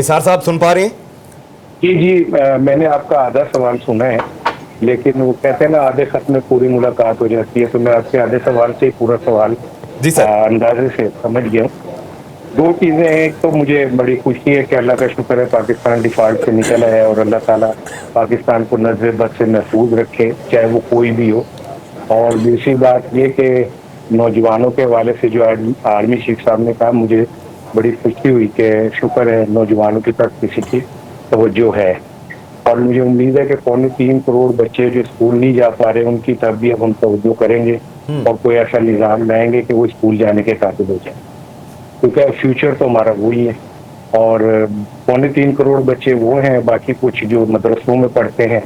اسحار صاحب سن پا رہے ہیں؟ جی میں نے آپ کا آدھا سوال سنا ہے، لیکن وہ کہتے ہیں نا آدھے خط میں پوری ملاقات ہو جاتی ہے، تو میں آپ کے آدھے سوال سے ہی پورا سوال جی سر. اندازے سے سمجھ گیا ہوں. دو چیزیں ہیں، ایک تو مجھے بڑی خوشی ہے کہ اللہ کا شکر ہے پاکستان ڈیفالٹ سے نکلا ہے، اور اللہ تعالیٰ پاکستان کو نظر بد سے محفوظ رکھے چاہے وہ کوئی بھی ہو. اور دوسری بات یہ کہ نوجوانوں کے حوالے سے جو آرمی چیف صاحب نے کہا، مجھے بڑی خوشی ہوئی کہ شکر ہے نوجوانوں کی طرف کسی کی توجہ ہے. اور مجھے امید ہے کہ 3.25 کروڑ بچے جو اسکول نہیں جا پا رہے ان کی طرف بھی اب ہم توجہ کریں گے اور کوئی ایسا نظام لائیں گے کہ وہ اسکول جانے کے قابل ہو جائیں، کیونکہ فیوچر تو ہمارا وہی ہے. اور 3.25 کروڑ بچے وہ ہیں، باقی کچھ جو مدرسوں میں پڑھتے ہیں.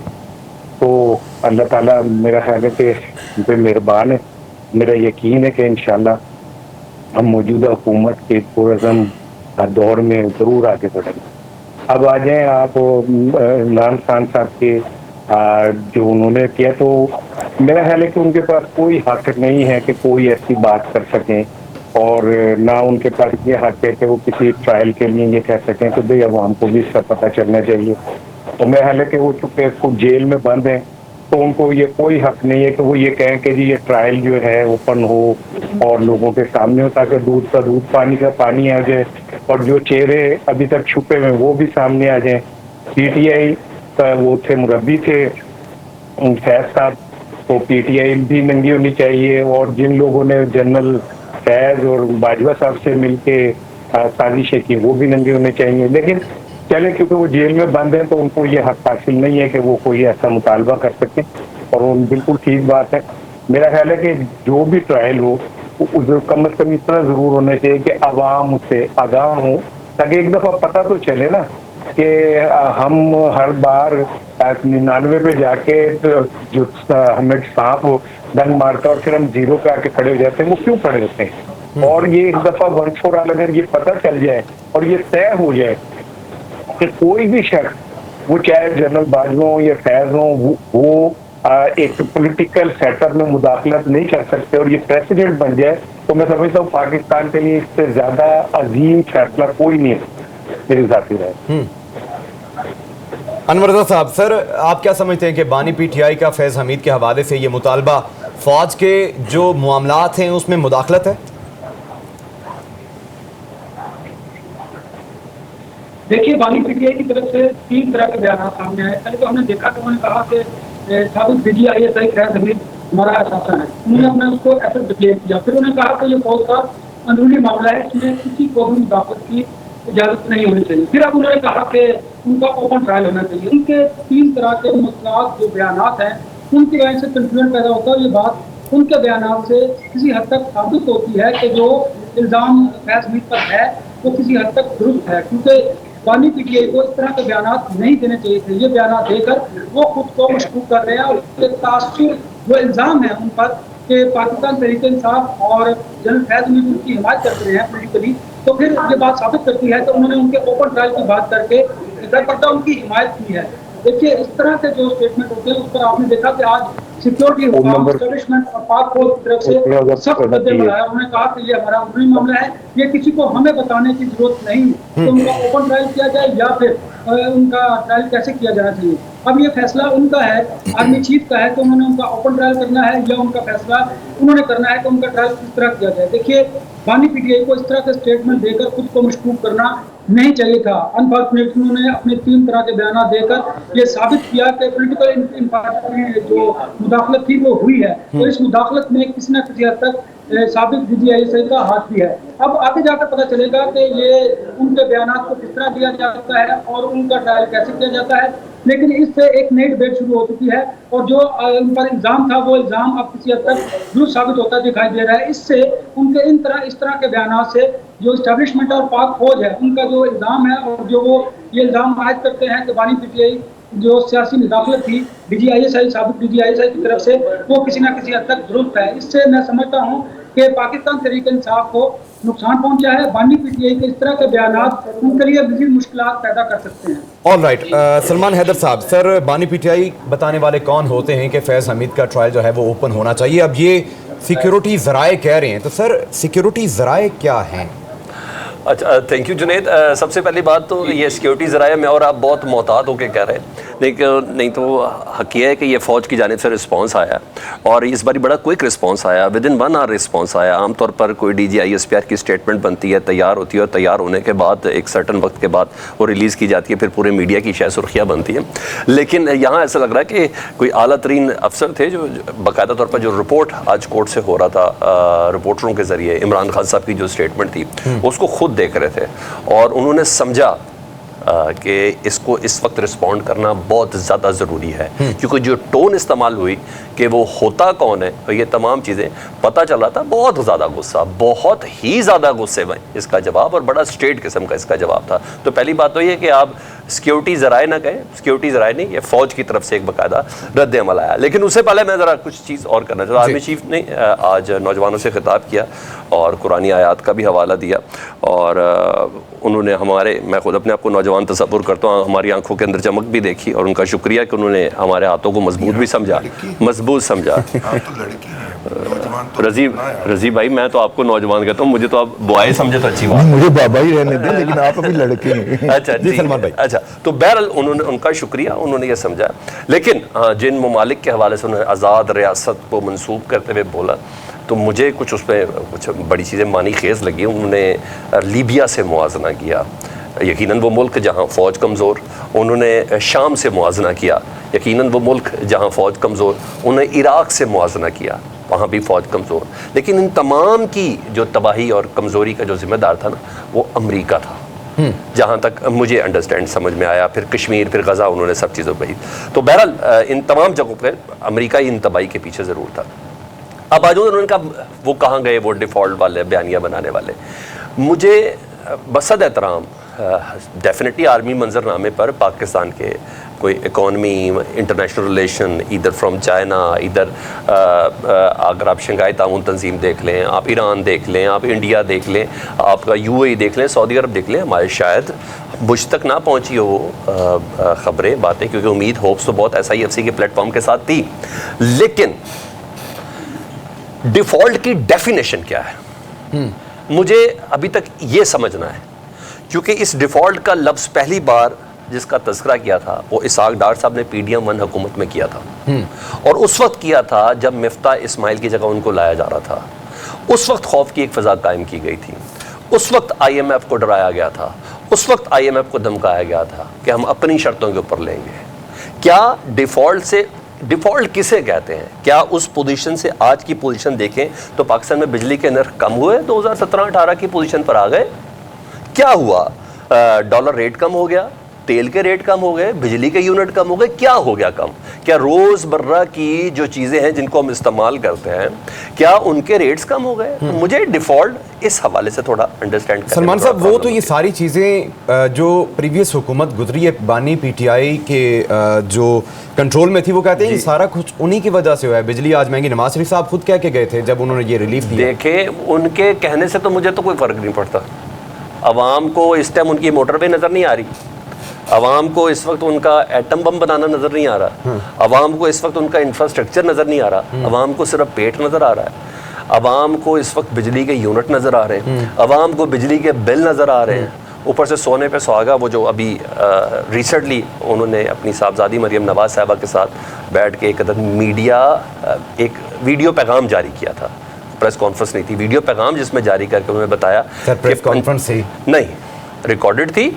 تو اللہ تعالیٰ میرا خیال ہے کہ ان پہ مہربان ہے. میرا یقین ہے کہ انشاءاللہ ہم موجودہ حکومت کے ٹورزم دور میں ضرور آگے بڑھیں گے. اب آ جائیں آپ عمران خان صاحب کے جو انہوں نے کیا، تو میرا خیال ہے کہ ان کے پاس کوئی حق نہیں ہے کہ کوئی ایسی بات کر سکیں، اور نہ ان کے پاس یہ حق ہے کہ وہ کسی ٹرائل کے لیے یہ کہہ سکیں کہ بھئی عوام کو بھی اس کا پتہ چلنا چاہیے. تو میرا خیال ہے کہ وہ چونکہ خود جیل میں بند ہیں تو ان کو یہ کوئی حق نہیں ہے کہ وہ یہ کہیں کہ جی یہ ٹرائل جو ہے اوپن ہو اور لوگوں کے سامنے ہو، تاکہ دودھ کا دودھ پانی کا پانی آ جائے، اور جو چہرے ابھی تک چھپے ہوئے وہ بھی سامنے آ جائیں. پی ٹی آئی کا وہ تھے مربی تھے فیض صاحب، تو پی ٹی آئی بھی ننگی ہونی چاہیے، اور جن لوگوں نے جنرل فیض اور باجوہ صاحب سے مل کے سازشیں کی وہ بھی ننگے ہونے چاہیے. لیکن چلے کیونکہ وہ جیل میں بند ہیں تو ان کو یہ حق حاصل نہیں ہے کہ وہ کوئی ایسا مطالبہ کر سکیں، اور وہ بالکل ٹھیک بات ہے. میرا خیال ہے کہ جو بھی ٹرائل ہو کم از کم اتنا ضرور ہونا چاہیے کہ عوام اس سے آگاہ ہوں، تاکہ ایک دفعہ پتہ تو چلے نا کہ ہم ہر بار 99 پہ جا کے جو ہمیں سانپ ڈنگ مارتا اور پھر ہم 0 پہ آ کے کھڑے ہو جاتے ہیں، وہ کیوں کھڑے ہوتے ہیں؟ اور یہ ایک دفعہ ونس فار آل اگر یہ پتہ چل جائے اور یہ طے ہو جائے کہ کوئی بھی شخص، وہ چاہے جنرل باجوہ ہوں یا فیض ہوں، وہ ایک پولیٹیکل سیٹ اپ میں مداخلت نہیں کر سکتے، اور یہ پریسیڈنٹ بن جائے، تو میں سمجھتا ہوں پاکستان کے لیے اس سے زیادہ عظیم فیصلہ کوئی نہیں ہے میری ذاتی رائے. انور رضا صاحب، سر آپ کیا سمجھتے ہیں کہ بانی پی ٹی آئی کا فیض حمید کے حوالے سے یہ مطالبہ فوج کے جو معاملات ہیں اس میں مداخلت ہے؟ دیکھیے، بانی پی ٹی آئی کی طرف سے 3 طرح کے بیانات سامنے آئے. پہلے تو ہم نے دیکھا کہ انہوں نے کہا کہ سابق D G I S I فیض حمید ہمارا اثاثہ ہے، انہوں نے اپنے اس کو ایسے ڈکلیئر کیا. پھر انہوں نے کہا کہ یہ فوج کا اندرونی معاملہ ہے، اس میں کسی کو بھی مداخلت کی اجازت نہیں ہونی چاہیے. پھر اب انہوں نے کہا کہ ان کا اوپن ٹرائل ہونا چاہیے. ان کے 3 طرح کے مسئلات جو بیانات ہیں ان کی وجہ سے کنفیوژن پیدا ہوتا ہے. یہ بات ان کے بیانات سے کسی حد تک ثابت ہوتی ہے کہ جو الزام فیض حمید پر ہے وہ کسی حد تک درست ہے، کیونکہ بانی پی ٹی آئی کو اس طرح کے بیانات نہیں دینے چاہیے تھے. یہ بیانات دے کر وہ خود کو مشکوک کر رہے ہیں، اور تاثر جو الزام ہے ان پر کہ پاکستان تحریک انصاف اور جنرل فیض حمید ان کی حمایت کر رہے ہیں پولیٹیکلی، تو پھر یہ بات ثابت کرتی ہے کہ انہوں نے ان کے اوپن ٹرائل کی بات کر کے پتہ ان کی حمایت کی ہے. دیکھیے، اس طرح کے جو اسٹیٹمنٹ ہوتے ہیں اس پر آپ نے دیکھا کہ آج سیکیورٹی حکام اسٹیبلشمنٹ اور پاک فوج کی طرف سے سخت رد عمل آیا. انہوں نے کہا کہ یہ ہمارا عمومی معاملہ ہے، یہ کسی کو ہمیں بتانے کی ضرورت نہیں کہ ان کا اوپن ٹرائل کیا جائے یا پھر ان کا ٹرائل کیسے کیا جانا چاہیے. اب یہ فیصلہ ان کا ہے، آرمی چیف کا ہے کہ انہوں نے ان کا اوپن ٹرائل کرنا ہے یا ان کا فیصلہ انہوں نے کرنا ہے کہ ان کا ٹرائل کس طرح کیا جائے. دیکھیے، بانی پی ٹی آئی کو اس طرح کے اسٹیٹمنٹ دے کر خود کو مشکوک کرنا نہیں چاہیے تھا. انفارچونیٹلی انہوں نے اپنے 3 طرح کے بیانات دے کر یہ ثابت کیا کہ پولیٹیکل جو مداخلت تھی وہ ہوئی ہے، تو اس مداخلت میں کسی نہ کسی حد تک سابق D G I S I کا ہاتھ بھی ہے. اب آگے جا کر پتہ چلے گا کہ یہ ان کے بیانات کو کس طرح دیا جاتا ہے اور ان کا ٹرائل کیسے کیا جاتا ہے. لیکن اس سے ایک نئی ڈبیٹ شروع ہو چکی ہے، اور جو ان پر الزام تھا وہ الزام اب کسی حد تک درست ثابت ہوتا دکھائی دے رہا ہے. اس سے ان کے اس طرح کے بیانات سے جو اسٹیبلشمنٹ اور پاک فوج ہے ان کا جو الزام ہے اور جو وہ یہ الزام عائد کرتے ہیں کہ بانی پی ٹی آئی جو سیاسی مداخلت تھی D G I S I سابق D G I S I کی طرف سے، وہ کسی نہ کسی حد تک درست ہے. اس سے میں سمجھتا ہوں کہ پاکستان تحریک انصاف کو نقصان پہنچا ہے. بانی پی ٹی آئی کے اس طرح کے بیانات ان کے لیے مزید مشکلات پیدا کر سکتے ہیں. آل رائٹ، سلمان حیدر صاحب، سر بانی پی ٹی آئی بتانے والے کون ہوتے ہیں کہ فیض حمید کا ٹرائل جو ہے وہ اوپن ہونا چاہیے؟ اب یہ سیکیورٹی ذرائع کہہ رہے ہیں، تو سر سیکیورٹی ذرائع کیا ہیں؟ اچھا تھینک یو جنید. سب سے پہلی بات تو یہ سیکیورٹی ذرائع میں اور آپ بہت محتاط ہو کے کہہ رہے ہیں, لیکن نہیں تو حق یہ ہے کہ یہ فوج کی جانب سے رسپانس آیا اور اس باری بڑا کوئک رسپانس آیا, ود ان 1 hour رسپانس آیا. عام طور پر کوئی D G I S P R کی اسٹیٹمنٹ بنتی ہے, تیار ہوتی ہے, اور تیار ہونے کے بعد ایک سرٹن وقت کے بعد وہ ریلیز کی جاتی ہے, پھر پورے میڈیا کی شاید سرخیاں بنتی ہیں. لیکن یہاں ایسا لگ رہا ہے کہ کوئی اعلیٰ ترین افسر تھے جو باقاعدہ طور پر جو رپورٹ آج کورٹ سے ہو رہا تھا رپورٹروں کے ذریعے, عمران خان صاحب کی جو اسٹیٹمنٹ تھی اس کو خود دیکھ رہے تھے اور انہوں نے سمجھا کہ اس کو اس وقت رسپونڈ کرنا بہت زیادہ ضروری ہے, کیونکہ جو ٹون استعمال ہوئی کہ وہ ہوتا کون ہے اور یہ تمام چیزیں پتہ چل رہا تھا. بہت زیادہ غصہ, بہت ہی زیادہ غصے میں اس کا جواب, اور بڑا اسٹریٹ قسم کا اس کا جواب تھا. تو پہلی بات تو یہ کہ آپ سیکیورٹی ذرائع نہ کہیں, سیکیورٹی ذرائع نہیں, یہ فوج کی طرف سے ایک باقاعدہ رد عمل آیا. لیکن اس سے پہلے میں ذرا کچھ چیز اور کرنا چاہتا ہوں. آرمی چیف نے آج نوجوانوں سے خطاب کیا اور قرآنی آیات کا بھی حوالہ دیا, اور انہوں نے میں خود اپنے آپ کو نوجوان تصور کرتا ہوں, ہماری آنکھوں کے اندر چمک بھی دیکھی, اور ان کا شکریہ کہ انہوں نے ہمارے ہاتھوں کو مضبوط بھی سمجھا, مضبوط سمجھا. رضی بھائی میں تو آپ کو نوجوان کہتا ہوں, مجھے تو آپ بوائے سمجھے تو اچھی بات, مجھے بابا ہی رہنے دیں, لیکن آپ ابھی لڑکے ہیں. اچھا جی سلمان بھائی. اچھا تو بہرحال انہوں نے, ان کا شکریہ, انہوں نے یہ سمجھا. لیکن جن ممالک کے حوالے سے انہوں نے آزاد ریاست کو منسوب کرتے ہوئے بولا تو مجھے کچھ اس پہ کچھ بڑی چیزیں معنی خیز لگی. انہوں نے لیبیا سے موازنہ کیا, یقیناً وہ ملک جہاں فوج کمزور. انہوں نے شام سے موازنہ کیا, یقیناً وہ ملک جہاں فوج کمزور. انہوں نے عراق سے موازنہ کیا, وہاں بھی فوج کمزور. لیکن ان تمام کی جو تباہی اور کمزوری کا جو ذمہ دار تھا نا, وہ امریکہ تھا, جہاں تک مجھے انڈرسٹینڈ سمجھ میں آیا. پھر کشمیر, پھر غزہ, انہوں نے سب چیزوں پہ ہی. تو بہرحال ان تمام جگہوں پہ امریکہ ہی ان تباہی کے پیچھے ضرور تھا. اب آج انہوں نے کہا وہ کہاں گئے وہ ڈیفالٹ والے بیانیہ بنانے والے. مجھے بصد احترام ڈیفینیٹلی آرمی منظرنامے پر پاکستان کے کوئی اکانومی, انٹرنیشنل ریلیشن, ادھر فرام چائنا, ادھر اگر آپ شنگھائی تعاون تنظیم دیکھ لیں, آپ ایران دیکھ لیں, آپ انڈیا دیکھ لیں, آپ کا یو اے ای دیکھ لیں, سعودی عرب دیکھ لیں, ہمارے شاید مجھ تک نہ پہنچی ہو وہ خبریں, باتیں, کیونکہ امید ہوپس تو بہت ایس آئی ایف سی کے پلیٹ فارم کے ساتھ تھی. لیکن ڈیفالٹ کی ڈیفینیشن کیا ہے, مجھے ابھی تک یہ سمجھنا ہے. کیونکہ اس ڈیفالٹ کا لفظ پہلی بار جس کا تذکرہ کیا تھا وہ اسحاق ڈار صاحب نے پی ڈی ایم 1 حکومت میں کیا تھا, اور اس وقت کیا تھا جب مفتاح اسماعیل کی جگہ ان کو لایا جا رہا تھا. اس وقت خوف کی ایک فضا قائم کی گئی تھی, اس وقت آئی ایم ایف کو ڈرایا گیا تھا, اس وقت آئی ایم ایف کو دھمکایا گیا تھا کہ ہم اپنی شرطوں کے اوپر لیں گے. کیا ڈیفالٹ کسے کہتے ہیں؟ کیا اس پوزیشن سے آج کی پوزیشن دیکھیں تو پاکستان میں بجلی کے نرخ کم ہوئے, 2017-18 کی پوزیشن پر آ گئے؟ کیا ہوا؟ ڈالر ریٹ کم ہو گیا, تیل کے ریٹ کم ہو گئے, بجلی کے یونٹ کم ہو گئے, کیا ہو گیا کم؟ کیا روز مرہ کی جو چیزیں ہیں جن کو ہم استعمال کرتے ہیں کیا ان کے ریٹس کم ہو گئے؟ مجھے ڈیفالٹ اس حوالے سے تھوڑا انڈرسٹینڈ کرنا. سلمان صاحب وہ تو یہ ساری چیزیں جو پریویس حکومت گزری ہے بانی پی ٹی آئی کے جو کنٹرول میں تھی, وہ کہتے ہیں یہ سارا کچھ انہی کی وجہ سے ہوا ہے. بجلی آج مہنگی, نواز شریف صاحب خود کہہ کے گئے تھے جب انہوں نے یہ ریلیف دیا. دیکھیں ان کے کہنے سے تو مجھے تو کوئی فرق نہیں پڑتا. عوام کو اس ٹائم ان کی موٹر وے نظر نہیں آ رہی, عوام کو اس وقت ان کا ایٹم بم بنانا نظر نہیں آ رہا, عوام کو اس وقت ان کا انفراسٹرکچر نظر نہیں آ رہا, عوام کو صرف پیٹ نظر آ رہا ہے, عوام کو اس وقت بجلی کے یونٹ نظر آ رہے ہیں, عوام کو بجلی کے بل نظر آ رہے ہیں. اوپر سے سونے پہ سہاگا, وہ جو ابھی ریسنٹلی انہوں نے اپنی صاحبزادی مریم نواز صاحبہ کے ساتھ بیٹھ کے ایک ویڈیو پیغام جاری کیا تھا, پریس کانفرنس نہیں تھی, ویڈیو پیغام جس میں جاری کر کے انہوں نے بتایا پریس کانفرنس نہیں ریکارڈڈ تھی,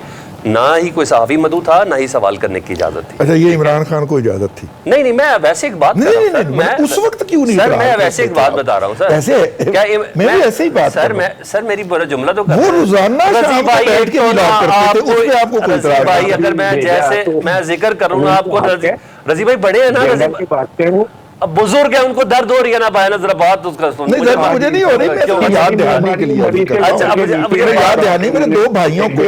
نہ ہی کوئی صحافی مدعو تھا, نہ ہی سوال کرنے کی اجازت تھی. اچھا یہ عمران خان کو اجازت تھی؟ نہیں میں ویسے ایک بات کر رہا ہوں سر, اس وقت کیوں نہیں سر, میں ویسے ایک بات بتا رہا ہوں سر, میں ایسے ہی بات سر میری بڑا جملہ تو وہ روزانہ شام کو بیٹھ کے ملاپ کرتے تھے, اس پہ آپ کو کوئی اعتراض نہیں؟ بھائی اگر میں جیسے میں ذکر کروں گا آپ کو, رضی بھائی بڑے ہیں نا, کی بات کریں, اب بزرگ ہیں ان کو درد ہو رہی ہے نا بھائی, نا ذرا بات اس کا سن. نہیں مجھے نہیں ہو رہی, میں یاد دہانی کے لیے یاد دہانی, میرے دو بھائیوں کو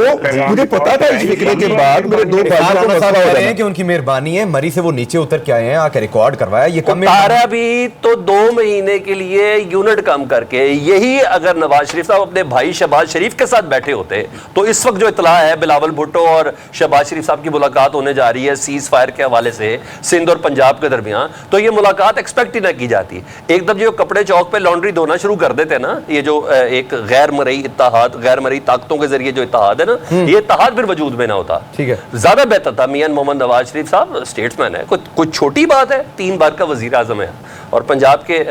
مجھے پتا تھا اس فکرے کے بعد, میرے دو بھائیوں کو مسئلہ ہو رہے ہیں کہ ان کی مہربانی ہے, مری سے وہ نیچے اتر کے آئے ہیں, آ کے ریکارڈ کروایا. یہ کم اتارا بھی تو 2 مہینے کے لیے یونٹ کم کر کے. یہی اگر نواز شریف صاحب اپنے بھائی شہباز شریف کے ساتھ بیٹھے ہوتے تو اس وقت جو اطلاع ہے بلاول بھٹو اور شہباز شریف صاحب کی ملاقات ہونے جا رہی ہے سیز فائر کے حوالے سے سندھ اور پنجاب کے درمیان, تو یہ ملاقات ملاقات ایکسپیکٹ ہی نہ کی جاتی. ایک دم جو کپڑے چوک پہ لانڈری دھونا شروع کر دیتے ہیں نا, یہ جو ایک غیر مرئی اتحاد, غیر مرئی طاقتوں کے ذریعے جو اتحاد ہے نا, یہ اتحاد پھر وجود میں نہ ہوتا. ٹھیک ہے, زیادہ بہتر تھا. میاں محمد نواز شریف صاحب اسٹیٹس مین ہے, کچھ چھوٹی بات ہے, 3 بار کا وزیر اعظم ہے, اور پنجاب کے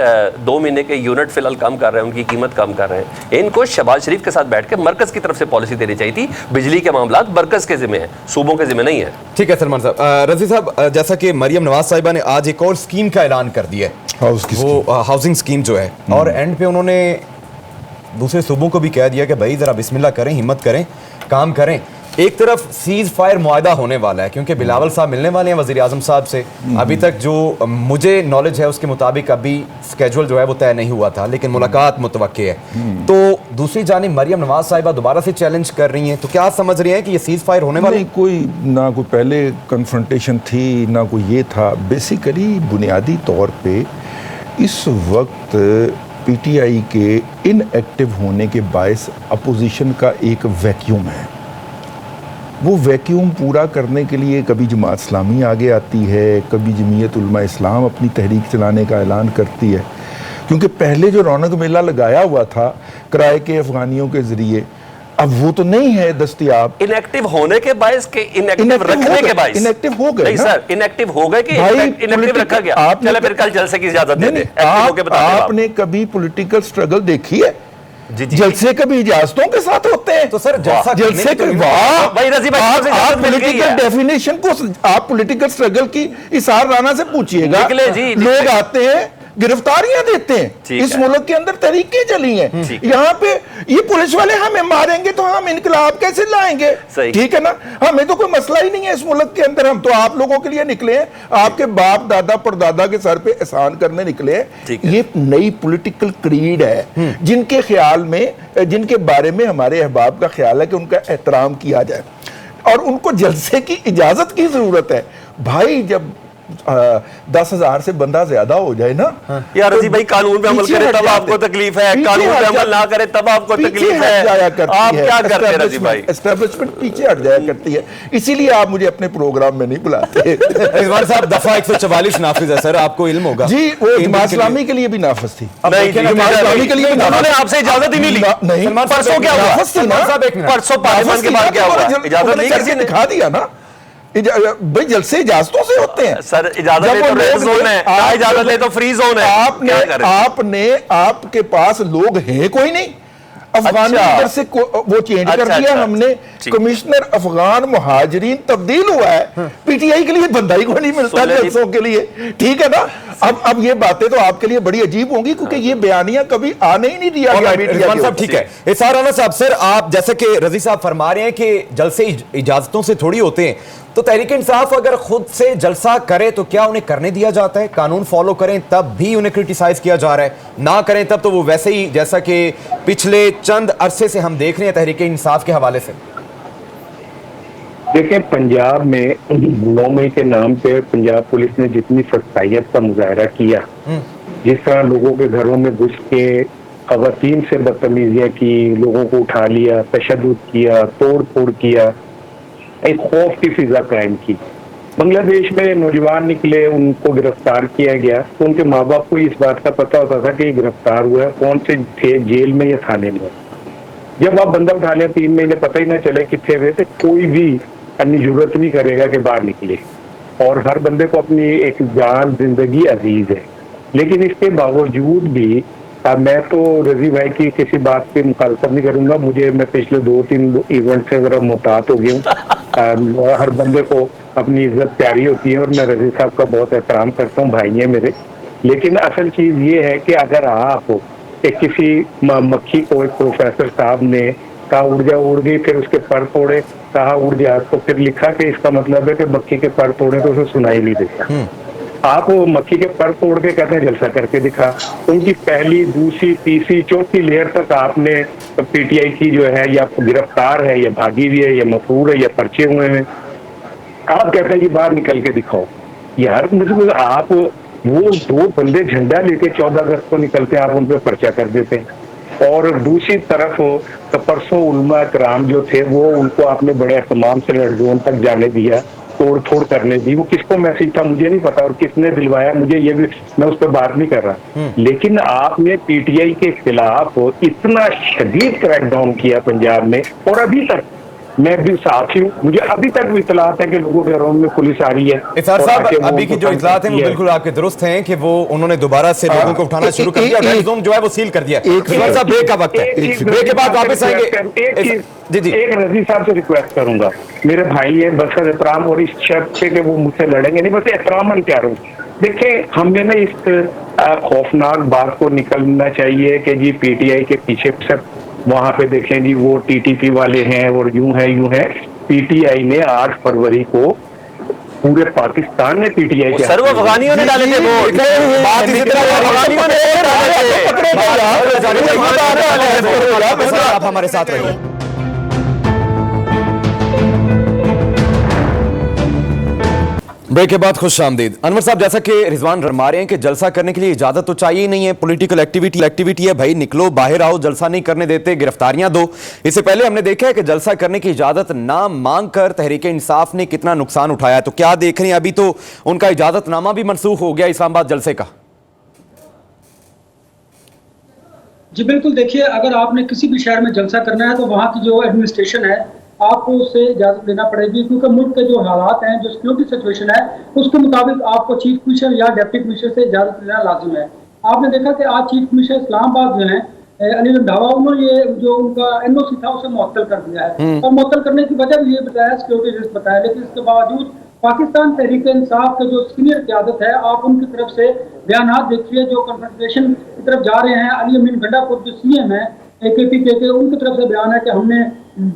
2 مہینے کے یونٹ فی الحال کم کر رہے ہیں, ان کی قیمت کم کر رہے ہیں. ان کو شہباز شریف کے ساتھ بیٹھ کے مرکز کی طرف سے پالیسی دینی چاہیے تھی. بجلی کے معاملات مرکز کے ذمہ ہیں, صوبوں کے ذمہ نہیں ہے. ٹھیک ہے سلمان صاحب. رضی صاحب, جیسا کہ مریم نواز صاحبہ نے آج ایک اور اسکیم کا اعلان کر دیا ہے, وہ ہاؤسنگ اسکیم جو ہے, اور اینڈ پہ انہوں نے دوسرے صوبوں کو بھی کہہ دیا کہ بھائی ذرا بسم اللہ کریں, ہمت کریں, کام کریں. ایک طرف سیز فائر معاہدہ ہونے والا ہے کیونکہ بلاول صاحب ملنے والے ہیں وزیر اعظم صاحب سے. ابھی تک جو مجھے نالج ہے اس کے مطابق ابھی اسکیجول جو ہے وہ طے نہیں ہوا تھا, لیکن ملاقات متوقع ہے. تو دوسری جانب مریم نواز صاحبہ دوبارہ سے چیلنج کر رہی ہیں, تو کیا آپ سمجھ رہے ہیں کہ یہ سیز فائر ہونے والا ہے؟ کوئی نہ کوئی پہلے کنفرنٹیشن تھی نہ کوئی یہ تھا. بیسیکلی بنیادی طور پہ اس وقت پی ٹی آئی کے ان ایکٹیو ہونے کے باعث اپوزیشن کا ایک ویکیوم ہے. وہ ویکیوم پورا کرنے کے لیے کبھی جماعت اسلامی آگے آتی ہے, کبھی جمعیت علماء اسلام اپنی تحریک چلانے کا اعلان کرتی ہے. کیونکہ پہلے جو رونق میلہ لگایا ہوا تھا کرائے کے افغانیوں کے ذریعے, اب وہ تو نہیں ہے دستیاب. انیکٹیو ہونے کے باعث کہ انیکٹیو رکھنے کے باعث انیکٹیو ہو گئے. نہیں سر, انیکٹیو ہو گئے کہ انیکٹیو رکھا گیا. چلے پھر کل جلسے کی اجازت دے دیں. آپ نے کبھی پولیٹیکل سٹرگل دیکھی ہے؟ جلسے کبھی اجازتوں کے ساتھ ہوتے ہیں. تو سر جلسے کے آپ پولیٹیکل ڈیفینیشن کو, آپ پولیٹیکل سٹرگل کی اسار رانا سے پوچھئے گا. لوگ آتے ہیں, گرفتاریاں دیتے ہیں. اس ملک کے اندر تحریکیں چلی ہیں. یہاں پہ یہ پولیس والے ہمیں ماریں گے تو ہم انقلاب کیسے لائیں گے؟ ٹھیک ہے نا, ہمیں تو کوئی مسئلہ ہی نہیں ہے اس ملک کے اندر. ہم تو آپ لوگوں کے لیے نکلے ہیں, آپ کے باپ دادا پردادا کے سر پہ احسان کرنے نکلے ہیں. یہ نئی پولیٹیکل کریڈ ہے جن کے خیال میں, جن کے بارے میں ہمارے احباب کا خیال ہے کہ ان کا احترام کیا جائے, اور ان کو جلسے کی اجازت کی ضرورت ہے. بھائی جب 10,000 سے بندہ زیادہ ہو جائے نا, یار رضی بھائی قانون پہ عمل کرے تب آپ کو تکلیف ہے, قانون پہ عمل نہ کرے تب آپ کو تکلیف ہے. آپ کیا کرتے ہیں رضی بھائی؟ اسٹیبلشمنٹ پیچھے ہٹ جایا کرتی ہے, اسی لیے آپ مجھے اپنے پروگرام میں نہیں بلاتے. رضوان صاحب دفعہ 144 نافذ ہے سر, آپ کو علم ہوگا. جی وہ جماعت اسلامی کے لیے بھی نافذ تھی. جماعت اسلامی کے لیے انہوں نے آپ سے اجازت ہی نہیں لی. پرسوں کیا ہوا؟ پرسوں پارلیمان کے بعد کیا ہوا؟ اجازت نہیں کر کے دکھا دیا نا. بھئی جلسے اجازتوں سے ہوتے ہیں سر. اجازت لے تو ریڈ زون ہے, اجازت لے تو فری زون ہے. آپ کے پاس لوگ ہیں کوئی نہیں. افغان لیڈر سے وہ چینج کر دیا ہم نے, کمشنر افغان مہاجرین تبدیل ہوا ہے. پی ٹی آئی کے لیے بندہ ہی کوئی نہیں ملتا جلسوں کے لیے. ٹھیک ہے نا. اب یہ باتیں تو آپ کے لیے بڑی عجیب ہوں گی کیونکہ یہ بیانیاں کبھی آنے ہی نہیں دیا گیا. رضوان صاحب ٹھیک ہے, احسان رانا صاحب, سر آپ جیسے کہ رضی صاحب فرما رہے ہیں کہ جلسے اجازتوں سے تھوڑی ہوتے ہیں, تو تحریک انصاف اگر خود سے جلسہ کرے تو کیا انہیں کرنے دیا جاتا ہے؟ قانون فالو کریں تب بھی انہیں کرٹیسائز کیا جا رہا ہے, نہ کریں تب تو وہ ویسے ہی جیسا کہ پچھلے چند عرصے سے ہم دیکھ رہے ہیں تحریک انصاف کے حوالے سے. دیکھیں پنجاب میں 9 مئی کے نام پہ پنجاب پولیس نے جتنی سختیت کا مظاہرہ کیا, جس طرح لوگوں کے گھروں میں گھس کے خواتین سے بدتمیزیاں کی, لوگوں کو اٹھا لیا, تشدد کیا, توڑ پھوڑ کیا, ایک خوف کی فضا قائم کی. بنگلہ دیش میں نوجوان نکلے, ان کو گرفتار کیا گیا تو ان کے ماں باپ کو اس بات کا پتہ ہوتا تھا کہ یہ گرفتار ہوا ہے, کون سے تھے جیل میں یا تھانے میں. جب آپ بندہ اٹھا لیں 3 مہینے پتہ ہی نہ چلے کتنے ہوئے, تو کوئی بھی اپنی ضرورت نہیں کرے گا کہ باہر نکلے, اور ہر بندے کو اپنی ایک جان زندگی عزیز ہے. لیکن اس کے باوجود بھی میں تو رضی بھائی کی کسی بات پہ مخالفت نہیں کروں گا. میں پچھلے 2-3 ایونٹ سے ذرا محتاط ہو گیا ہوں. ہر بندے کو اپنی عزت پیاری ہوتی ہے اور میں رضی صاحب کا بہت احترام کرتا ہوں, بھائی ہیں میرے. لیکن اصل چیز یہ ہے کہ اگر آپ کسی مکھی کو ایک پروفیسر صاحب نے کہا اڑ جا, اڑ گئی, پھر اس کے پر توڑے, کہا اڑ جا, تو پھر لکھا کہ اس کا مطلب ہے کہ مکھی کے پر توڑے تو اسے سنائی نہیں دیتا. آپ وہ مکھی کے پر توڑ کے کہتے ہیں جلسہ کر کے دکھا. ان کی پہلی, دوسری, تیسری, چوتھی لیئر تک آپ نے پی ٹی آئی کی جو ہے یا گرفتار ہے یا بھاگی ہوئی ہے یا مفرور ہے یا پرچے ہوئے ہیں, آپ کہتے ہیں کہ باہر نکل کے دکھاؤ. یار مجھے آپ وہ 2 بندے جھنڈا لے کے 14 اگست کو نکلتے ہیں, آپ ان پہ پرچہ کر دیتے ہیں. اور دوسری طرف پرسوں علماء کرام جو تھے وہ ان کو آپ نے بڑے اہتمام سے ریڈ زون تک جانے دیا, توڑ پھوڑ کرنے دی. وہ کس کو میسج تھا مجھے نہیں پتا اور کس نے دلوایا مجھے یہ بھی میں اس پہ بات نہیں کر رہا. لیکن آپ نے پی ٹی آئی کے خلاف اتنا شدید کریک ڈاؤن کیا پنجاب میں, اور ابھی تک میں بھی ساتھی ہوں, مجھے ابھی تک بھی اطلاعات ہے کہ لوگوں کے گھروں میں پولیس آ رہی ہے. اطہار صاحب, ابھی کی جو اطلاعات ہیں وہ بالکل آپ کے درست ہیں کہ وہ انہوں نے دوبارہ سے لوگوں کو اٹھانا شروع کر دیا, ریڈ زون جو ہے وہ سیل کر دیا. اطہار صاحب بریک کا وقت ہے, بریک کے بعد واپس آئیں گے. ایک رضی صاحب سے ریکویسٹ کروں گا, میرے بھائی ہیں, بس احترام, اور اس شرط پہ کہ وہ مجھ سے لڑیں گے نہیں, بس احترام کیا رہوں. دیکھیں ہم نے نا اس خوفناک بات کو نکلنا چاہیے کہ جی پی ٹی آئی کے پیچھے سب وہاں پہ دیکھیں جی وہ ٹی ٹی پی والے ہیں اور یوں ہے. پی ٹی آئی نے 8 فروری کو پورے پاکستان نے پی ٹی آئی کے سر وہ افغانیوں نے ڈالے تھے ووٹ, بات اسی طرح افغانیوں نے ڈالے تھے. آپ ہمارے ساتھ رہیے. بریک کے بعد خوش آمدید. انور صاحب, جیسا کہ رضوان فرما رہے ہیں کہ جلسہ کرنے کے لیے اجازت تو چاہیے ہی نہیں ہے, پولیٹیکل ایکٹیویٹی ہے بھائی, نکلو باہر آؤ, جلسہ نہیں کرنے دیتے, گرفتاریاں دو. اس سے پہلے ہم نے دیکھا ہے کہ جلسہ کرنے کی اجازت نہ مانگ کر تحریک انصاف نے کتنا نقصان اٹھایا. تو کیا دیکھ رہے ہیں, ابھی تو ان کا اجازت نامہ بھی منسوخ ہو گیا اسلام آباد جلسے کا. جی بالکل, دیکھیے اگر آپ نے کسی بھی شہر میں جلسہ کرنا ہے تو وہاں کی جو ایڈمنسٹریشن ہے آپ کو اس سے اجازت لینا پڑے گی, کیونکہ ملک کے جو حالات ہیں, جو سیکورٹی سچویشن ہے, اس کے مطابق آپ کو چیف کمشنر یا ڈپٹی کمشنر سے اجازت لینا لازم ہے. آپ نے دیکھا کہ آج چیف کمشنر اسلام آباد جو ہیں علی رندھاوا, انہوں نے یہ جو ان کا این او سی تھا اسے معطل کر دیا ہے, اور معطل کرنے کی وجہ بھی یہ بتایا, سیکورٹی رسک بتایا. لیکن اس کے باوجود پاکستان تحریک انصاف کے جو سینئر قیادت ہے, آپ ان کی طرف سے بیانات دیکھیے جو کنفرنٹریشن کی طرف جا رہے ہیں. علی امین گنڈا پور جو سی ایم ہے کے پی کے, ان کی طرف سے بیان ہے کہ ہم نے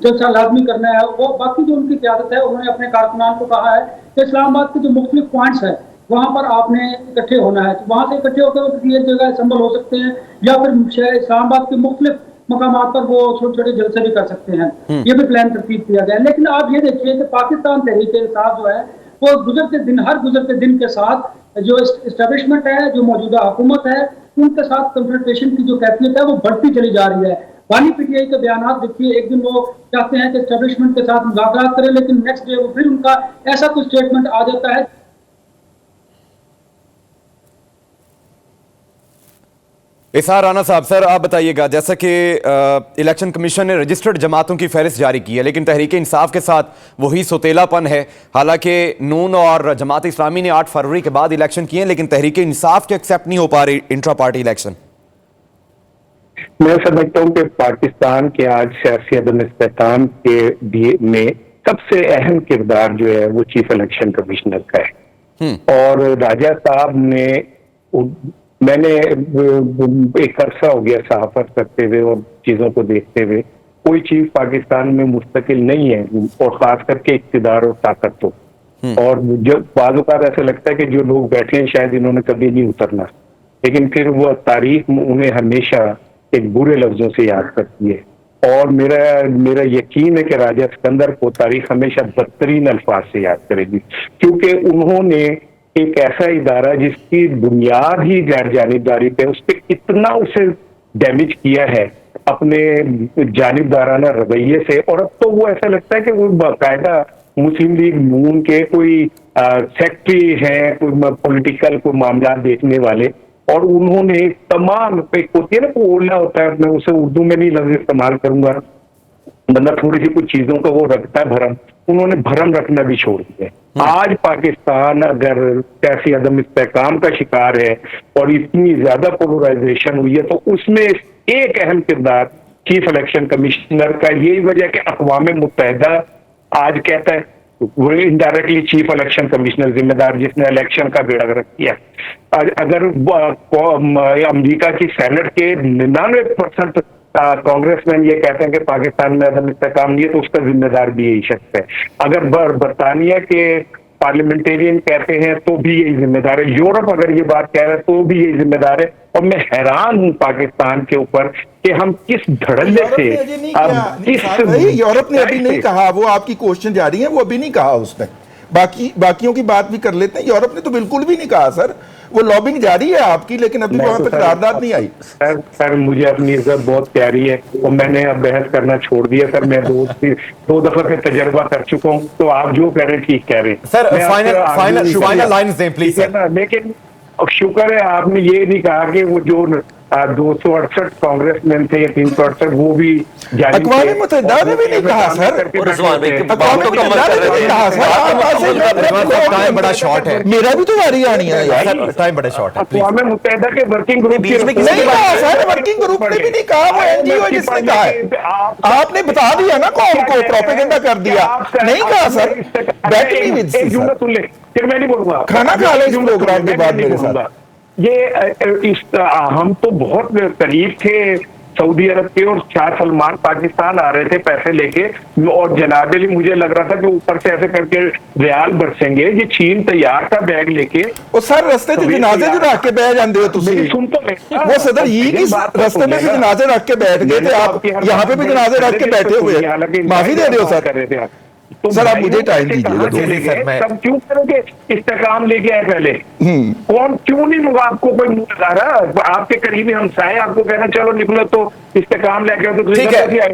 جلسہ لازمی کرنا ہے. وہ باقی جو ان کی قیادت ہے انہوں نے اپنے کارکنان کو کہا ہے کہ اسلام آباد کے جو مختلف پوائنٹس ہیں وہاں پر آپ نے اکٹھے ہونا ہے, وہاں سے اکٹھے ہو کر وہ کسی ایک جگہ اسمبل ہو سکتے ہیں, یا پھر اسلام آباد کے مختلف مقامات پر وہ چھوٹے چھوٹے جلسے بھی کر سکتے ہیں. یہ بھی پلان ترتیب کیا گیا ہے. لیکن آپ یہ دیکھیے کہ پاکستان تحریک انصاف جو ہے وہ ہر گزرتے دن کے ساتھ جو اسٹیبلشمنٹ ہے, جو موجودہ حکومت ہے, ان کے ساتھ کنفرنٹریشن کی جو کیفیت ہے وہ بڑھتی چلی جا رہی ہے. بانی پی ٹی آئی کے بیانات دیکھیے, ایک دن وہ چاہتے ہیں کہ اسٹیبلشمنٹ کے ساتھ مذاکرات کریں, لیکن نیکسٹ ڈے وہ پھر ان کا ایسا کوئی اسٹیٹمنٹ آ جاتا ہے. اظہار رانا صاحب, سر آپ بتائیے گا, جیسا کہ الیکشن کمیشن نے رجسٹرڈ جماعتوں کی فہرست جاری کی ہے, لیکن تحریک انصاف کے ساتھ وہی سوتیلا پن ہے. حالانکہ نون اور جماعت اسلامی نے 8 فروری کے بعد الیکشن کیے ہیں, لیکن تحریک انصاف کے ایکسیپٹ نہیں ہو پا رہی انٹرا پارٹی الیکشن. میں سمجھتا ہوں کہ پاکستان کے آج سیاسی عدم استحکام کے میں سب سے اہم کردار جو ہے وہ چیف الیکشن کمشنر کا ہے. اور راجہ صاحب نے, میں نے ایک عرصہ ہو گیا صحافت کرتے ہوئے اور چیزوں کو دیکھتے ہوئے, کوئی چیز پاکستان میں مستقل نہیں ہے, اور خاص کر کے اقتدار اور طاقت تو. اور جو بعض اوقات ایسا لگتا ہے کہ جو لوگ بیٹھے ہیں شاید انہوں نے کبھی نہیں اترنا, لیکن پھر وہ تاریخ انہیں ہمیشہ ایک برے لفظوں سے یاد کرتی ہے. اور میرا یقین ہے کہ راجہ سکندر کو تاریخ ہمیشہ بدترین الفاظ سے یاد کرے گی, کیونکہ انہوں نے ایک ایسا ادارہ جس کی بنیاد ہی غیر جانبداری پہ, اس پہ اتنا اسے ڈیمیج کیا ہے اپنے جانبدارانہ رویے سے. اور اب تو وہ ایسا لگتا ہے کہ وہ باقاعدہ مسلم لیگ نون کے کوئی سیکٹری ہیں, کوئی پولیٹیکل کوئی معاملات دیکھنے والے, اور انہوں نے تمام ایک ہوتی ہے نا, کوئی اولا ہوتا ہے, میں اسے اردو میں نہیں لفظ استعمال کروں گا, بندہ تھوڑی سی کچھ چیزوں کا وہ رکھتا ہے بھرم, انہوں نے بھرم رکھنا بھی چھوڑ دیا. آج پاکستان اگر سیاسی عدم استحکام کا شکار ہے اور اتنی زیادہ پولرائزیشن ہوئی ہے, تو اس میں ایک اہم کردار چیف الیکشن کمشنر کا. یہی وجہ کہ اقوام متحدہ آج کہتا ہے وہ انڈائریکٹلی چیف الیکشن کمشنر ذمہ دار, جس نے الیکشن کا بیڑا گرک کیا. اگر امریکہ کی سینٹ کے 99% کانگریس مین یہ کہتے ہیں کہ پاکستان میں عدم استحکام نہیں ہے, تو اس کا ذمہ دار بھی یہی شخص ہے. اگر برطانیہ کے پارلیمنٹیرین کہتے ہیں تو بھی یہی ذمہ دار ہے. یورپ اگر یہ بات کہہ رہا ہے تو بھی یہی ذمہ دار ہے. اور میں حیران ہوں پاکستان کے اوپر کہ ہم کس دھڑلے سے, یورپ نے ابھی نہیں کہا, وہ آپ کی کوشچن جاری ہے, وہ ابھی نہیں کہا اس نے. باقیوں کی بات بھی کر لیتے ہیں. یورپ نے تو بالکل بھی نہیں کہا سر, وہ لابنگ جاری ہے آپ کی, لیکن ابھی وہاں پہ قرارداد نہیں آئی. سر مجھے اپنی عزت بہت پیاری ہے اور میں نے اب بحث کرنا چھوڑ دیا سر. میں 2 دفعہ سے تجربہ کر چکا ہوں, تو آپ جو کہہ رہے ہیں ٹھیک کہہ رہے ہیں. سر فائنل لائنز دیں پلیز سر. لیکن شکر ہے آپ نے یہ نہیں کہا کہ وہ جو 268 کانگریس مین تھے یا 368 وہ بھی اقوام متحدہ نے بھی نہیں کہا سر. بڑا شارٹ ہے, میرا بھی تو واری آنی ہے یار, ٹائم بڑا شارٹ ہے. اقوام متحدہ کے ورکنگ گروپ نہیں کہا سر, ورکنگ گروپ نے بھی نہیں کہا, وہ این جی او جس نے کہا ہے. آپ نے بتا دیا نا قوم کو, پروپیگنڈا کر دیا. نہیں کہا سر, بیٹھ نہیں ود سی سر, پھر میں نہیں بولوں گا, کھانا کھا لیں اس پروگرام کے بعد میرے ساتھ. یہ ہم تو بہت قریب تھے سعودی عرب کے, اور شاہ سلمان پاکستان آ رہے تھے پیسے لے کے, اور جناب علی مجھے لگ رہا تھا کہ اوپر سے ایسے کر کے ریال برسیں گے. یہ چین تیار تھا بیگ لے کے, وہ سر رستے سے جنازے جو رکھ کے بیٹھ جاندے ہو تسی. وہ صدر ہی کی رستے میں بھی جنازے رکھ کے بیٹھ گئے تھے, آپ یہاں پہ بھی جنازے رکھ کے بیٹھے ہوئے, معافی دے رہے ہو سر. سر آپ مجھے ٹائم دیجیے گا. تب کیوں کرو گے استحکام لے کے آئے پہلے, کون کیوں نہیں ہوگا آپ کو کوئی منہ لگا رہا, آپ کے قریبی ہمسائے آپ کو کہنا چلو نکلو تو استحکام لے کے.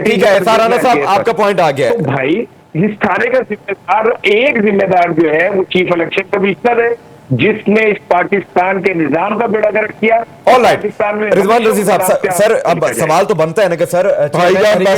ٹھیک ہے سارانہ صاحب, آپ کا پوائنٹ آ گیا. بھائی اس سارے کا ذمہ دار, ایک ذمہ دار جو ہے وہ چیف الیکشن کمشنر ہے, جس نے اس پاکستان کے نظام کا بیڑا گرک کیا. رضوان رضی صاحب, سر اب سوال تو بنتا ہے نا کہ سر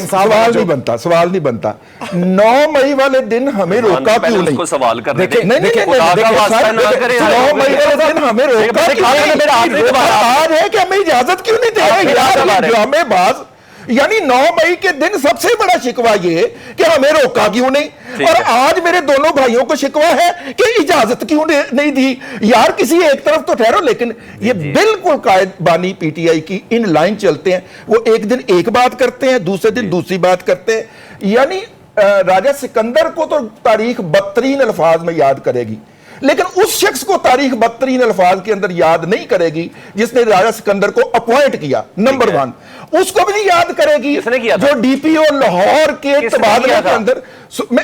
سوال نہیں بنتا. 9 مئی والے دن ہمیں روکا کیوں نہیں, سوال کر رہے نہیں 9 مئی والے دن ہمیں روکا کیوں نہیں, آج ہے کہ ہمیں اجازت کیوں نہیں دے رہے ہمیں باز. یعنی 9 مئی کے دن سب سے بڑا شکوہ یہ کہ ہمیں روکا کیوں نہیں, اور آج میرے دونوں بھائیوں کو شکوہ ہے کہ اجازت کیوں نہیں دی. یار کسی ایک طرف تو ٹھہرو. لیکن یہ بالکل قائد بانی پی ٹی آئی کی ان لائن چلتے ہیں, وہ ایک دن ایک بات کرتے ہیں, دوسرے دن دوسری بات کرتے ہیں. یعنی راجہ سکندر کو تو تاریخ بدترین الفاظ میں یاد کرے گی, لیکن اس شخص کو تاریخ بدترین الفاظ کے اندر یاد نہیں کرے گی جس نے راجہ سکندر کو اپوائنٹ کیا. نمبر 1 اس کو بھی نہیں یاد کرے گی جو ڈی پی او لاہور کے تبادلے کے اندر.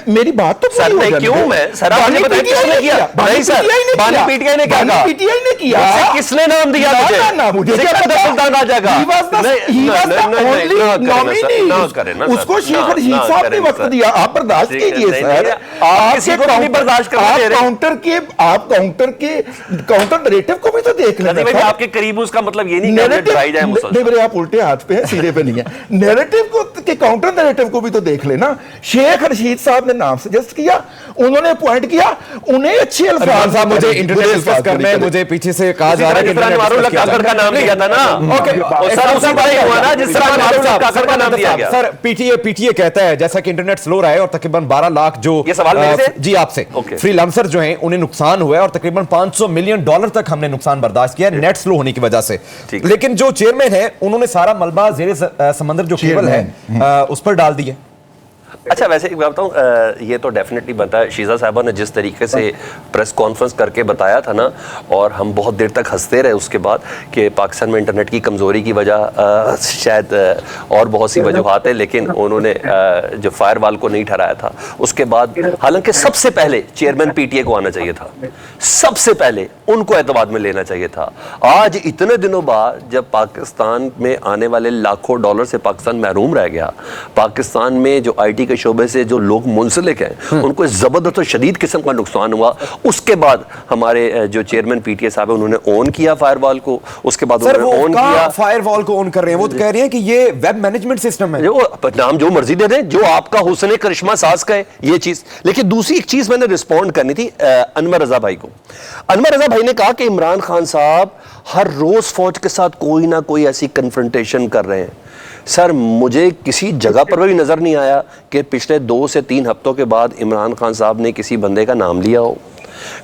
میری بات تو سر میں کیوں, میں سر آپ نے بتایا کس نے کیا. نہیں سر, بانی پی ٹی آئی نے کیا, پی ٹی آئی نے کیا. کس نے نام دیا مجھے سلطان راجہ کا, اس کو شیخ رشید صاحب نے وقت دیا. آپ برداشت کیجئے سر, آپ کاؤنٹر نریٹو کو بھی تو دیکھ لیں. آپ کے قریب اس کا مطلب یہ نہیں کہ میرے آپ الٹے ہاتھ پہ ہیں, سیدھے پہ نہیں ہیں. نیریٹو کو کہ کاؤنٹر نیریٹو کو بھی تو دیکھ لینا. شیخ رشید صاحب نے نام سجسٹ کیا, انہوں نے اپوائنٹ کیا, انہیں اچھی الفاظ. صاحب مجھے انٹرنیٹ ڈسکس کرنا ہے, مجھے پیچھے سے کہا جا رہا ہے کہ مارو اللہ کاکڑ کا نام دیا تھا نا. سر اسی بھائی ہوا نا جس طرح مارو اللہ کاکڑ کا نام دیا گیا. سر پی ٹی اے کہتا ہے جیسا کہ انٹرنیٹ سلو رہا ہے اور تقریباً 12 لاکھ جو, یہ سوال میرے سے جی آپ سے, فری لانسر جو ہیں انہیں نقصان ہوا ہے اور تقریباً $500 ملین تک ہم نے نقصان برداشت کیا ہے نیٹ سلو ہونے کی وجہ سے. لیکن جو چیئرمین ہے انہوں نے سارا ملبہ زیر سمندر جو کیبل ہے اس پر ڈال دی ہے. اچھا ویسے ایک بات بتاؤں, یہ تو ڈیفینیٹلی بتا ہے, شیزہ صاحبہ نے جس طریقے سے پریس کانفرنس کر کے بتایا تھا نا, اور ہم بہت دیر تک ہنستے رہے اس کے بعد کہ پاکستان میں انٹرنیٹ کی کمزوری کی وجہ شاید اور بہت سی وجوہات ہیں, لیکن انہوں نے جو فائر وال کو نہیں ٹھہرایا تھا اس کے بعد, حالانکہ سب سے پہلے چیئرمین پی ٹی اے کو آنا چاہیے تھا, سب سے پہلے ان کو اعتماد میں لینا چاہیے تھا. آج اتنے دنوں بعد جب پاکستان میں آنے والے لاکھوں ڈالر سے پاکستان محروم رہ گیا, پاکستان میں جو آئی ٹی کے شعبے سے جو لوگ منسلک ہیں ان کو زبردست و شدید قسم کا نقصان ہوا, اس کے بعد ہمارے جو چیئرمین پی ٹی اے صاحب ہیں انہوں نے اون کیا فائر وال کو, اس کے بعد انہوں نے اون کیا. فائر وال کو اون کر رہے ہیں, وہ تو کہہ رہے ہیں کہ یہ ویب مینجمنٹ سسٹم ہے, جو نام جو مرضی دے دیں, جو آپ کا حسن کرشمہ ساز کا ہے یہ چیز. لیکن دوسری ایک چیز میں نے رسپونڈ کرنی تھی انور رضا بھائی کو. انور رضا بھائی نے کہا کہ عمران خان صاحب ہر روز فوج کے ساتھ کوئی نہ کوئی ایسی کنفرنٹیشن کر رہے ہیں. سر مجھے کسی جگہ پر بھی نظر نہیں آیا کہ پچھلے 2 سے 3 ہفتوں کے بعد عمران خان صاحب نے کسی بندے کا نام لیا ہو,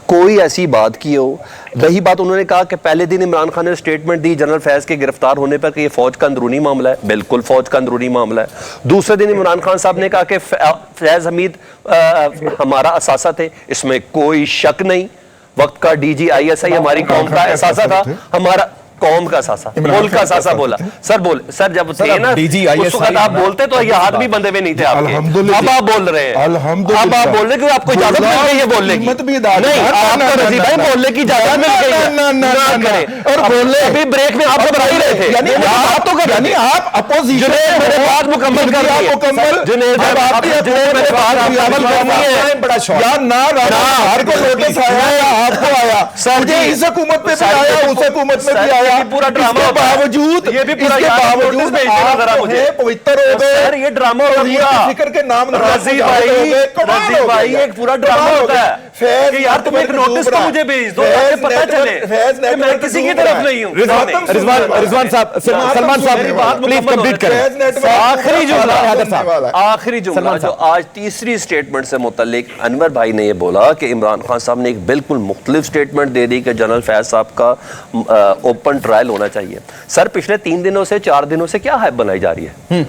کوئی ایسی بات کی ہو. رہی بات, انہوں نے کہا کہ پہلے دن عمران خان نے سٹیٹمنٹ دی جنرل فیض کے گرفتار ہونے پر کہ یہ فوج کا اندرونی معاملہ ہے. بالکل فوج کا اندرونی معاملہ ہے. دوسرے دن عمران خان صاحب نے کہا کہ فیض حمید ہمارا اثاثہ تھے, اس میں کوئی شک نہیں. وقت کا D G I S I ہماری قوم کا اثاثہ تھا, ہمارا قوم کا ساسا ملک کا ساسا بولا سر جب تھے نا اس وقت آپ بولتے تو یہ ہاتھ بھی بندے ہوئے نہیں تھے آپ کے اب آپ بول رہے ہیں اب آپ بول رہے ہیں کہ آپ کو اجازت مل گئی ہے بولنے کی نہیں آپ کو رضی بھائی بولنے کی اجازت مل گئی ہے نہ کریں اور بولنے ابھی بریک میں آپ بتا ہی رہے تھے یعنی آپ اپوزیشن میرے بات مکمل کر رہی جنید آپ میرے بات مکمل کرنی ہے بڑا شوق یا نہ ہر کو نوٹس آیا یا آپ کو آیا سر جی اس حکومت میں بھی آیا اس حکومت میں بھی آیا پورا ڈرامہ باوجود یہ بھی پورا باوجود پوتر ہو گئے سر یہ ڈرامہ ہوگا فکر کے نام رضی بھائی ایک پورا ڈرامہ ہوتا ہے کہ یار تم ایک نوٹس تو مجھے بھیج دو تاکہ پتہ چلے کہ میں کسی کی طرف نہیں ہوں رضوان صاحب سلمان صاحب پلیز کمپلیٹ کریں آخری جملہ جو آج تیسری سٹیٹمنٹ سے متعلق انور بھائی نے یہ بولا کہ عمران خان صاحب نے ایک بالکل مختلف سٹیٹمنٹ دے دی کہ جنرل فیض صاحب کا اوپن ٹرائل ہونا چاہیے سر پچھلے 3 دنوں سے 4 دنوں سے کیا ہائپ بنائی جا رہی ہے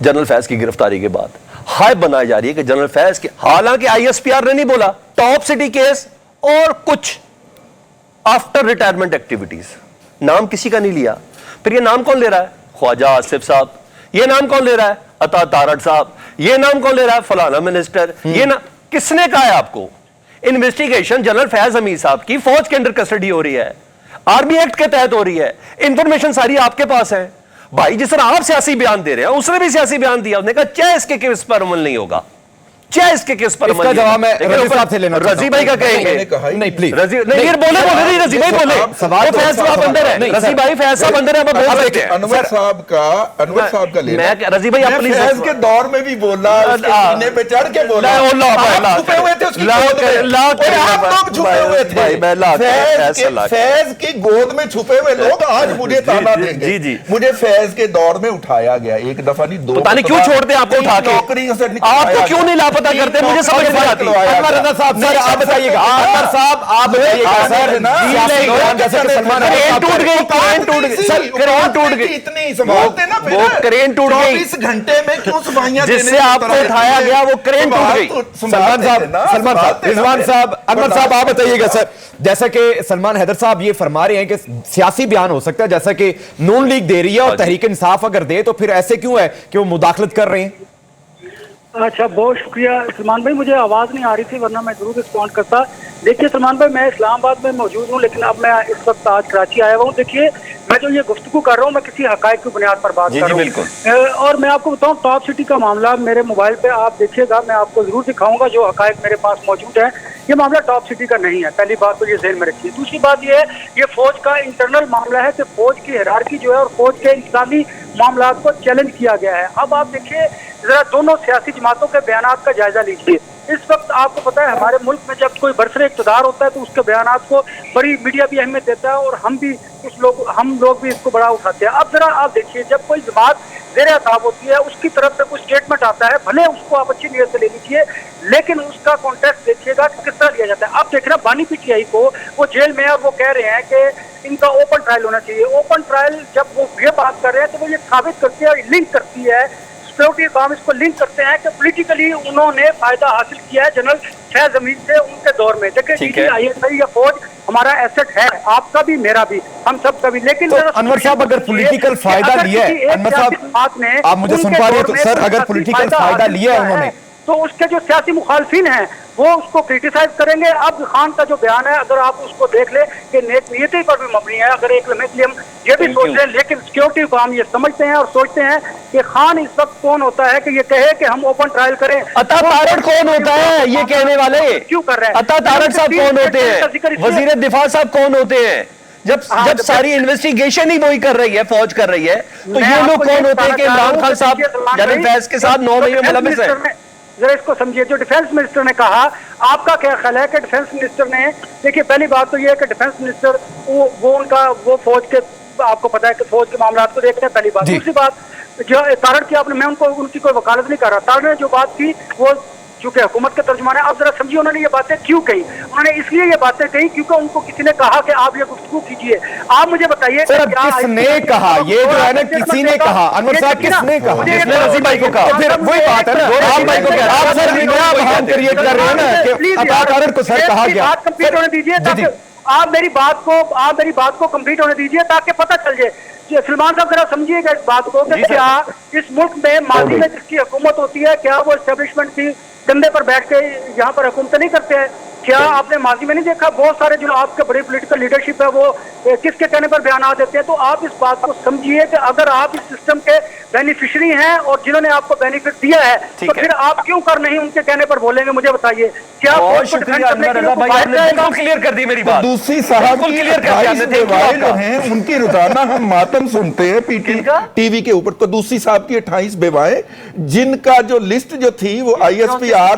جنرل فیض کی گرفتاری کے بعد ہائپ بنائی جا رہی ہے کہ جنرل فیض کے حالانکہ آئی ایس پی آر نے نہیں بولا ٹاپ سٹی کیس اور کچھ آفٹر ریٹائرمنٹ ایکٹیویٹیز نام کسی کا نہیں لیا پھر یہ نام کون لے رہا ہے خواجہ آصف صاحب یہ نام کون لے رہا ہے عطا تارڑ صاحب یہ نام کون لے رہا ہے فلانا منسٹر یہ نام کس نے کہا ہے آپ کو انویسٹیگیشن جنرل فیض حمید صاحب کی فوج کے انڈر کسٹڈی ہو رہی ہے آرمی ایکٹ کے تحت ہو رہی ہے انفارمیشن ساری آپ کے پاس ہے بھائی جس طرح آپ سیاسی بیان دے رہے ہیں اس نے بھی سیاسی بیان دیا اس نے کہا چاہے اس کے کیس پر عمل نہیں ہوگا چاہے اس کے کیس پر اس کا جواب میں رضی صاحب سے لینا رضی بھائی کا کہیں گے نہیں پلیز نہیں بولے رضی بھائی بولے فیض صاحب اندر ہے رضی بھائی فیض صاحب اندر ہے آپ بول سکتے ہیں انور صاحب کا لینا میں رضی بھائی اپنی فیض کے دور میں بھی بولا اس کے سینے پہ چڑھ کے بولا آپ چھپے ہوئے تھے اس کی گود میں آپ لوگ چھپے ہوئے تھے فیض کی گود میں چھپے ہوئے لوگ آج مجھے تانا دیں گے مجھے فیض کے دور میں اٹھایا گیا ایک دفعہ نہیں 2 پتہ نہیں کیوں چھوڑتے ہیں آپ کو اٹھا کے آپ کو کیوں نہیں لاپتہ کرتے مجھے سمجھ نہیں آتی انور رضا صاحب سر آپ بتائیے گا انور صاحب آپ بتائیے گا سر سیاسی بیان جیسے کہ سلمان کرین ٹوٹ گئی اتنی سنبھالتے نا وہ کرین ٹوٹ گئی 24 گھنٹے میں کیوں صفائیاں جس سے آپ کو اٹھایا گیا وہ کرین ٹوٹ گئی سلمان صاحب رضوان صاحب انور صاحب آپ بتائیے گا سر جیسا کہ سلمان حیدر صاحب یہ فرما رہے ہیں کہ سیاسی بیان ہو سکتا ہے جیسا کہ نون لیگ دے رہی ہے اور تحریک انصاف اگر دے تو پھر ایسے کیوں ہے کہ وہ مداخلت کر رہے ہیں اچھا بہت شکریہ سلمان بھائی مجھے آواز نہیں آ رہی تھی ورنہ میں ضرور رسپونڈ کرتا دیکھیے سلمان بھائی میں اسلام آباد میں موجود ہوں لیکن اب میں اس وقت آج کراچی آیا ہوا ہوں دیکھیے میں جو یہ گفتگو کر رہا ہوں میں کسی حقائق کی بنیاد پر بات کر رہا ہوں اور میں آپ کو بتاؤں ٹاپ سٹی کا معاملہ میرے موبائل پہ آپ دیکھیے گا میں آپ کو ضرور دکھاؤں گا جو حقائق میرے پاس موجود ہے یہ معاملہ ٹاپ سٹی کا نہیں ہے پہلی بات تو یہ ذہن میں رکھیے دوسری بات یہ ہے یہ فوج کا انٹرنل معاملہ ہے کہ فوج کی ہیرارکی جو ہے اور فوج کے انسانی معاملات کو چیلنج کیا گیا ہے اب آپ دیکھیے ذرا دونوں سیاسی جماعتوں کے بیانات کا جائزہ لیجیے اس وقت آپ کو پتا ہے ہمارے ملک میں جب کوئی برسر اقتدار ہوتا ہے تو اس کے بیانات کو بڑی میڈیا بھی اہمیت دیتا ہے اور ہم لوگ بھی اس کو بڑا اٹھاتے ہیں اب ذرا آپ دیکھیے جب کوئی جماعت زیر عتاب ہوتی ہے اس کی طرف سے کوئی اسٹیٹمنٹ آتا ہے بھلے اس کو آپ اچھی نیت سے لے لیجیے لیکن اس کا کانٹیکسٹ دیکھیے گا کہ کس طرح لیا جاتا ہے اب دیکھ رہے ہیں بانی پی ٹی آئی کو وہ جیل میں اور وہ کہہ رہے ہیں کہ ان کا اوپن ٹرائل ہونا چاہیے اوپن ٹرائل جب وہ یہ بات کر رہے ہیں تو وہ یہ ثابت کرتی ہے اور لنک کرتی ہے سیکورٹی کام اس کو لنک کرتے ہیں کہ پولیٹیکلی انہوں نے فائدہ حاصل کیا ہے جنرل فیض حمید سے ان کے دور میں دیکھیں D G I S I یا فوج ہمارا ایسٹ ہے آپ کا بھی میرا بھی ہم سب کا بھی لیکن انور صاحب اگر پولیٹیکل فائدہ لیا ہے انور صاحب آپ مجھے سن پا رہے ہیں تو سر اگر پولیٹیکل فائدہ لیا ہے انہوں نے تو اس کے جو سیاسی مخالفین ہیں وہ اس کو کرٹیسائز کریں گے اب خان کا جو بیان ہے اگر آپ اس کو دیکھ لیں کہ نیک نیتی پر بھی مبنی ہے اگر ایک لمحے کے لیے ہم یہ بھی سوچ رہے ہیں لیکن سیکورٹی کو ہم یہ سمجھتے ہیں اور سوچتے ہیں کہ خان اس وقت کون ہوتا ہے کہ یہ کہے کہ ہم اوپن ٹرائل کریں عطا تارڑ کون ہوتا ہے یہ کہنے والے کیوں کر رہے ہیں عطا تارڑ صاحب کون ہوتے ہیں وزیر دفاع صاحب کون ہوتے ہیں جب ساری انویسٹیگیشن ہی وہی کر رہی ہے فوج کر رہی ہے تو یہ لوگ کون ہوتے ہیں کہ عمران خان صاحب جنرل فیض کے ساتھ 9 مئی میں ملوث ہیں ذرا اس کو سمجھیے جو ڈیفنس منسٹر نے کہا آپ کا کیا خیال ہے کہ ڈیفنس منسٹر نے دیکھیے پہلی بات تو یہ ہے کہ ڈیفنس منسٹر وہ ان کا وہ فوج کے آپ کو پتا ہے کہ فوج کے معاملات کو دیکھتے ہیں پہلی بات دوسری بات جو تارڑ کی آپ نے میں ان کی کوئی وکالت نہیں کر رہا تارڑ نے جو بات کی وہ چونکہ حکومت کے ترجمان ہے اب ذرا سمجھیے انہوں نے یہ باتیں کیوں کہی انہوں نے اس لیے یہ باتیں کہی کیونکہ ان کو کسی نے کہا کہ آپ یہ گفتگو کیجئے آپ مجھے بتائیے کس نے کہا یہ جو ہے نا کسی نے کہا انور صاحب کس نے کہا جس نے رضی بھائی کو کہا پھر وہی بات ہے نا آپ بھائی کو آپ سر نیا بہان کریٹ کر رہے ہیں نا کہ عطا تارڑ کو سر کہا گیا بات کمپلیٹ ہونے دیجیے آپ میری بات کو کمپلیٹ ہونے دیجئے تاکہ پتہ چل جائے. سلمان صاحب ذرا سمجھیے گا اس بات کو کہ کیا اس ملک میں ماضی میں جس کی حکومت ہوتی ہے کیا وہ اسٹیبلشمنٹ کی کندھے پر بیٹھ کے یہاں پر حکومتیں نہیں کرتے ہیں؟ کیا آپ نے ماضی میں نہیں دیکھا بہت سارے جو آپ کے بڑے پولیٹیکل لیڈرشپ ہے وہ کس کے کہنے پر بیانات دیتے ہیں؟ تو آپ اس بات کو سمجھیے کہ اگر آپ اس سسٹم کے بینیفیشری ہیں اور جنہوں نے آپ کو بینیفٹ دیا ہے تو پھر آپ کیوں کر نہیں ان کے کہنے پر بولیں گے؟ مجھے بتائیے. کیا بہت شکریہ انور رضا بھائی، آپ نے بالکل کلیئر کر دی میری بات. دوسری صاحب کی 28 بیوائیں جو ہیں ان کی روزانہ ہم ماتم سنتے ہیں پی ٹی وی کے اوپر. تو دوسری صاحب کی 28 بیوائیں جن کا جو لسٹ جو تھی وہ آئی ایس پی آر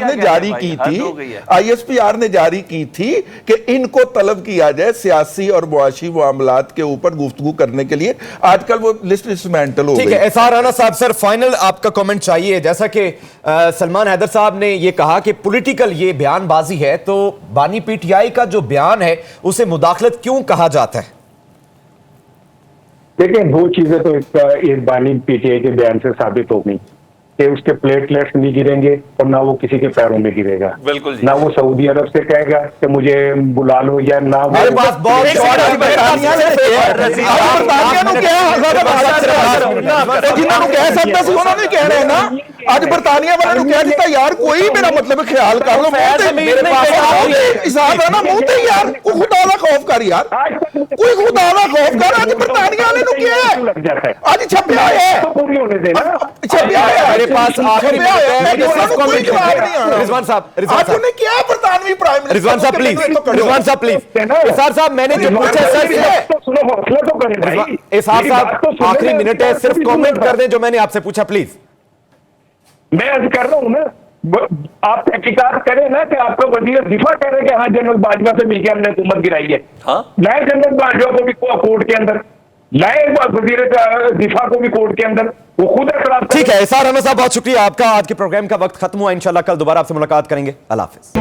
نے جاری کی تھی کہ ان کو طلب کیا جائے سیاسی اور معاشی معاملات کے اوپر گفتگو کرنے کے لیے. آج کل وہ لسٹ ڈسمینٹل ہو گئی. ٹھیک ہے اظہار رانا صاحب، سر فائنل آپ کا کامنٹ چاہیے. جیسا کہ سلمان حیدر صاحب نے یہ کہا کہ پولیٹیکل یہ بیان بازی ہے، تو بانی پی ٹی آئی کا جو بیان ہے اسے مداخلت کیوں کہا جاتا ہے؟ دیکھیں دو چیزیں تو ایک بانی پی ٹی آئی کے بیان سے ثابت ہو گئی کہ اس کے پلیٹلیٹس نہیں گریں گے اور نہ وہ کسی کے پیروں میں گرے گا. بالکل جی. نہ وہ سعودی عرب سے کہے گا کہ مجھے بلا لو، یا نہ میرے پاس بہت آج برطانیہ والے نے کہہ دیتا یار کوئی میرا مطلب خیال کر لو منہ تے یار کوئی خدا نہ خوف کر یار کوئی خدا نہ خوف کر. آج برطانیہ والے نے کیا ہے لگ جاتا ہے آج چھپیا ہے پوری ہونے دینا. میرے پاس آخری رضوان صاحب رضوان صاحب پلیز اظہار صاحب میں نے جو پوچھا سنو حوصلہ تو کریں بھائی. اظہار صاحب آخری منٹ ہے، صرف کامنٹ کر دیں جو میں نے آپ سے پوچھا پلیز. میں عرض کر رہا ہوں نا، آپ تحقیقات کریں نا کہ آپ کا وزیر دفاع کہہ رہے کہ ہاں جنرل باجوہ سے مل کے ہم نے حکومت گرائی ہے. لائے جنرل باجوہ کو بھی کورٹ کے اندر، لائے وزیر دفاع کو بھی کورٹ کے اندر، وہ خود اعتراف. ٹھیک ہے اظہار رانا صاحب بہت شکریہ آپ کا. آج کے پروگرام کا وقت ختم ہوا، انشاءاللہ کل دوبارہ آپ سے ملاقات کریں گے. اللہ حافظ.